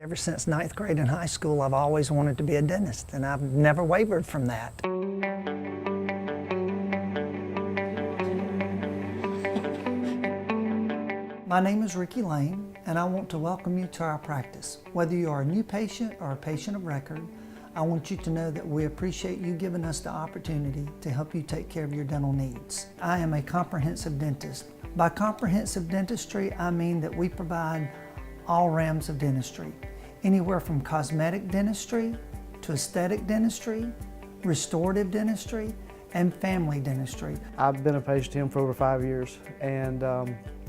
Ever since ninth grade in high school, I've always wanted to be a dentist, and I've never wavered from that. My name is Ricky Lane, and I want to welcome you to our practice. Whether you are a new patient or a patient of record, I want you to know that we appreciate you giving us the opportunity to help you take care of your dental needs. I am a comprehensive dentist. By comprehensive dentistry, I mean that we provide all realms of dentistry, anywhere from cosmetic dentistry to aesthetic dentistry, restorative dentistry, and family dentistry. I've been a patient to him for over 5 years, and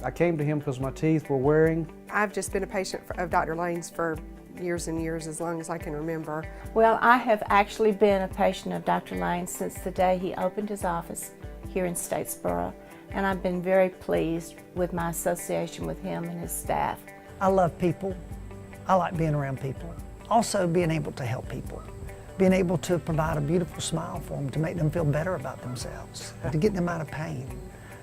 I came to him because my teeth were wearing. I've just been a patient of Dr. Lane's for years and years, as long as I can remember. Well, I have actually been a patient of Dr. Lane since the day he opened his office here in Statesboro, and I've been very pleased with my association with him and his staff. I love people. I like being around people. Also being able to help people. Being able to provide a beautiful smile for them to make them feel better about themselves, to get them out of pain.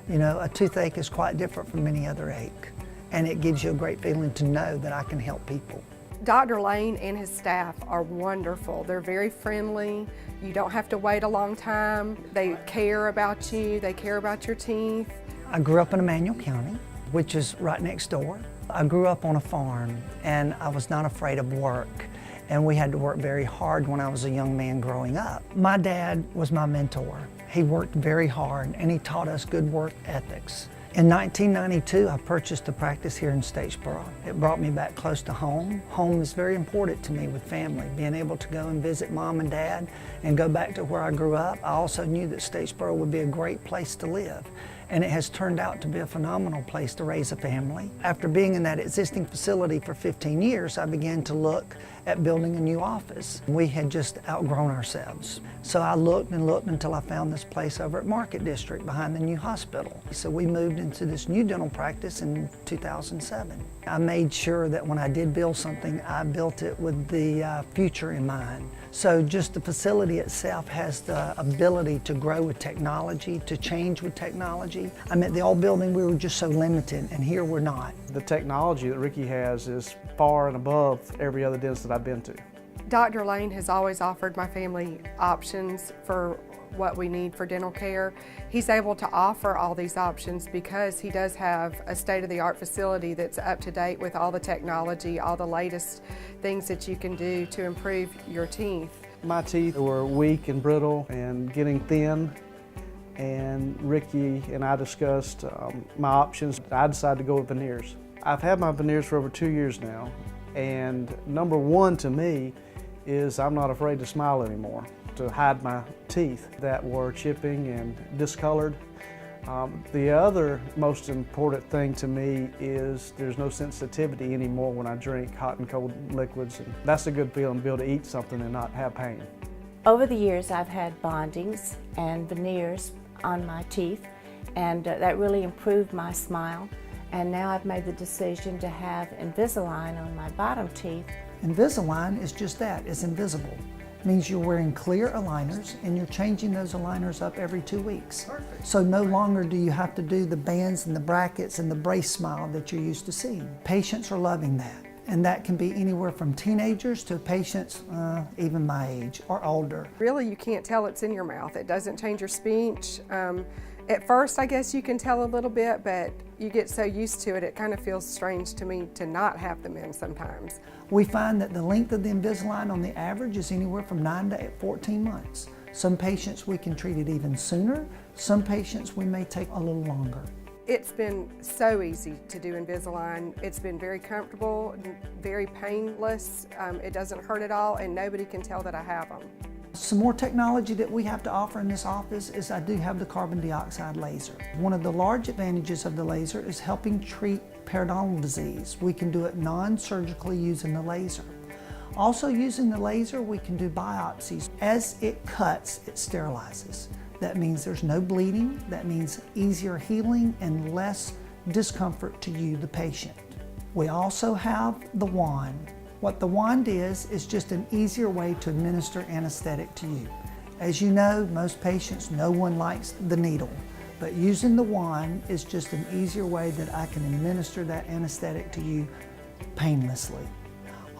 You know, a toothache is quite different from any other ache, and it gives you a great feeling to know that I can help people. Dr. Lane and his staff are wonderful. They're very friendly. You don't have to wait a long time. They care about you. They care about your teeth. I grew up in Emanuel County, which is right next door. I grew up on a farm, and I was not afraid of work. And we had to work very hard when I was a young man growing up. My dad was my mentor. He worked very hard, and he taught us good work ethics. In 1992, I purchased a practice here in Statesboro. It brought me back close to home. Home is very important to me with family. Being able to go and visit mom and dad and go back to where I grew up. I also knew that Statesboro would be a great place to live. And it has turned out to be a phenomenal place to raise a family. After being in that existing facility for 15 years, I began to look at building a new office. We had just outgrown ourselves. So I looked and looked until I found this place over at Market District behind the new hospital. So we moved into this new dental practice in 2007. I made sure that when I did build something, I built it with the future in mind. So just the facility itself has the ability to grow with technology, to change with technology. I mean, the old building, we were just so limited, and here we're not. The technology that Ricky has is far and above every other dentist that I've been to. Dr. Lane has always offered my family options for what we need for dental care. He's able to offer all these options because he does have a state-of-the-art facility that's up to date with all the technology, all the latest things that you can do to improve your teeth. My teeth were weak and brittle and getting thin, and Ricky and I discussed my options. I decided to go with veneers. I've had my veneers for over 2 years now, and number one to me is I'm not afraid to smile anymore, to hide my teeth that were chipping and discolored. The other most important thing to me is there's no sensitivity anymore when I drink hot and cold liquids. And that's a good feeling, to be able to eat something and not have pain. Over the years, I've had bondings and veneers on my teeth, and that really improved my smile. And now I've made the decision to have Invisalign on my bottom teeth. Invisalign is just that, it's invisible. It means you're wearing clear aligners and you're changing those aligners up every 2 weeks. Perfect. So no longer do you have to do the bands and the brackets and the brace smile that you're used to seeing. Patients are loving that. And that can be anywhere from teenagers to patients even my age or older. Really, you can't tell it's in your mouth. It doesn't change your speech. At first, I guess you can tell a little bit, but you get so used to it, it kind of feels strange to me to not have them in sometimes. We find that the length of the Invisalign on the average is anywhere from 9 to 14 months. Some patients we can treat it even sooner. Some patients we may take a little longer. It's been so easy to do Invisalign. It's been very comfortable, very painless. It doesn't hurt at all, and nobody can tell that I have them. Some more technology that we have to offer in this office is I do have the carbon dioxide laser. One of the large advantages of the laser is helping treat periodontal disease. We can do it non-surgically using the laser. Also using the laser, we can do biopsies. As it cuts, it sterilizes. That means there's no bleeding. That means easier healing and less discomfort to you, the patient. We also have the wand. What the wand is just an easier way to administer anesthetic to you. As you know, most patients, no one likes the needle. But using the wand is just an easier way that I can administer that anesthetic to you painlessly.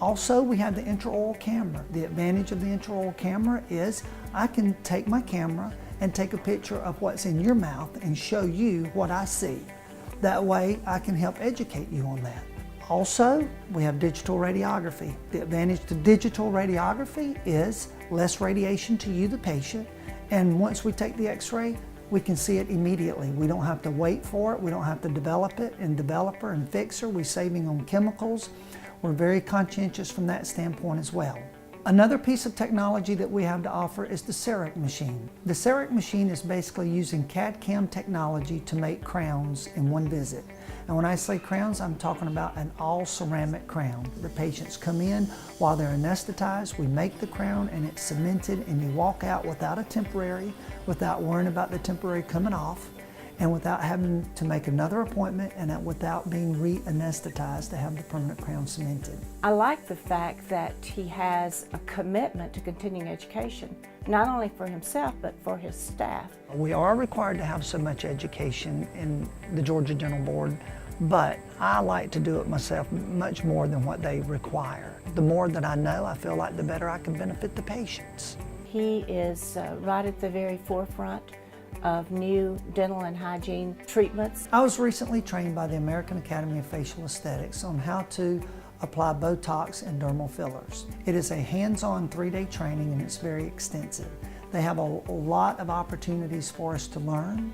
Also, we have the intraoral camera. The advantage of the intraoral camera is I can take my camera and take a picture of what's in your mouth and show you what I see. That way I can help educate you on that. Also, we have digital radiography. The advantage to digital radiography is less radiation to you, the patient, and once we take the x-ray, we can see it immediately. We don't have to wait for it, we don't have to develop it and developer and fixer. We're saving on chemicals. We're very conscientious from that standpoint as well. Another piece of technology that we have to offer is the CEREC machine. The CEREC machine is basically using CAD/CAM technology to make crowns in one visit. And when I say crowns, I'm talking about an all ceramic crown. The patients come in while they're anesthetized, we make the crown and it's cemented and you walk out without a temporary, without worrying about the temporary coming off, and without having to make another appointment and without being re-anesthetized to have the permanent crown cemented. I like the fact that he has a commitment to continuing education, not only for himself, but for his staff. We are required to have so much education in the Georgia Dental Board, but I like to do it myself much more than what they require. The more that I know, I feel like the better I can benefit the patients. He is right at the very forefront of new dental and hygiene treatments. I was recently trained by the American Academy of Facial Aesthetics on how to apply Botox and dermal fillers. It is a hands-on 3-day training and it's very extensive. They have a lot of opportunities for us to learn.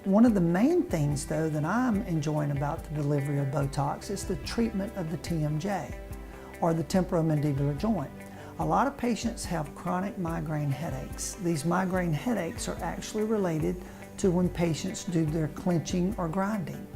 One of the main things though that I'm enjoying about the delivery of Botox is the treatment of the TMJ, or the temporomandibular joint. A lot of patients have chronic migraine headaches. These migraine headaches are actually related to when patients do their clenching or grinding.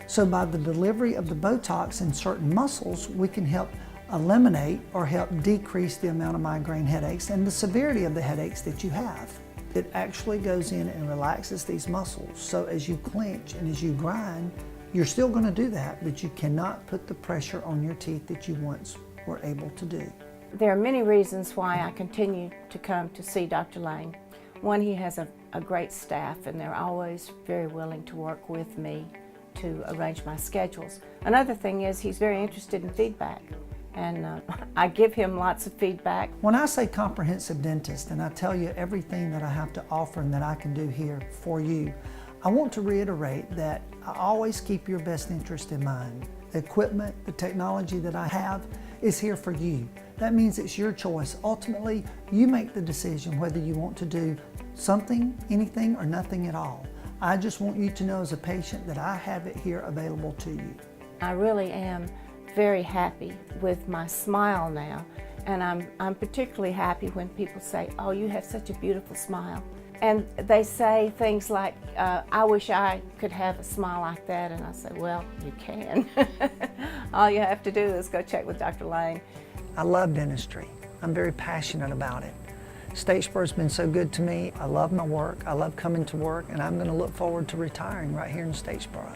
So by the delivery of the Botox in certain muscles, we can help eliminate or help decrease the amount of migraine headaches and the severity of the headaches that you have. It actually goes in and relaxes these muscles. So as you clench and as you grind, you're still going to do that, but you cannot put the pressure on your teeth that you once were able to do. There are many reasons why I continue to come to see Dr. Lane. One, he has a great staff and they're always very willing to work with me to arrange my schedules. Another thing is he's very interested in feedback, and I give him lots of feedback. When I say comprehensive dentist and I tell you everything that I have to offer and that I can do here for you, I want to reiterate that I always keep your best interest in mind. The equipment, the technology that I have is here for you. That means it's your choice. Ultimately, you make the decision whether you want to do something, anything, or nothing at all. I just want you to know as a patient that I have it here available to you. I really am very happy with my smile now, and I'm particularly happy when people say, "Oh, you have such a beautiful smile." And they say things like, "I wish I could have a smile like that." And I say, well, you can. All you have to do is go check with Dr. Lane. I love dentistry. I'm very passionate about it. Statesboro's been so good to me. I love my work. I love coming to work, and I'm going to look forward to retiring right here in Statesboro.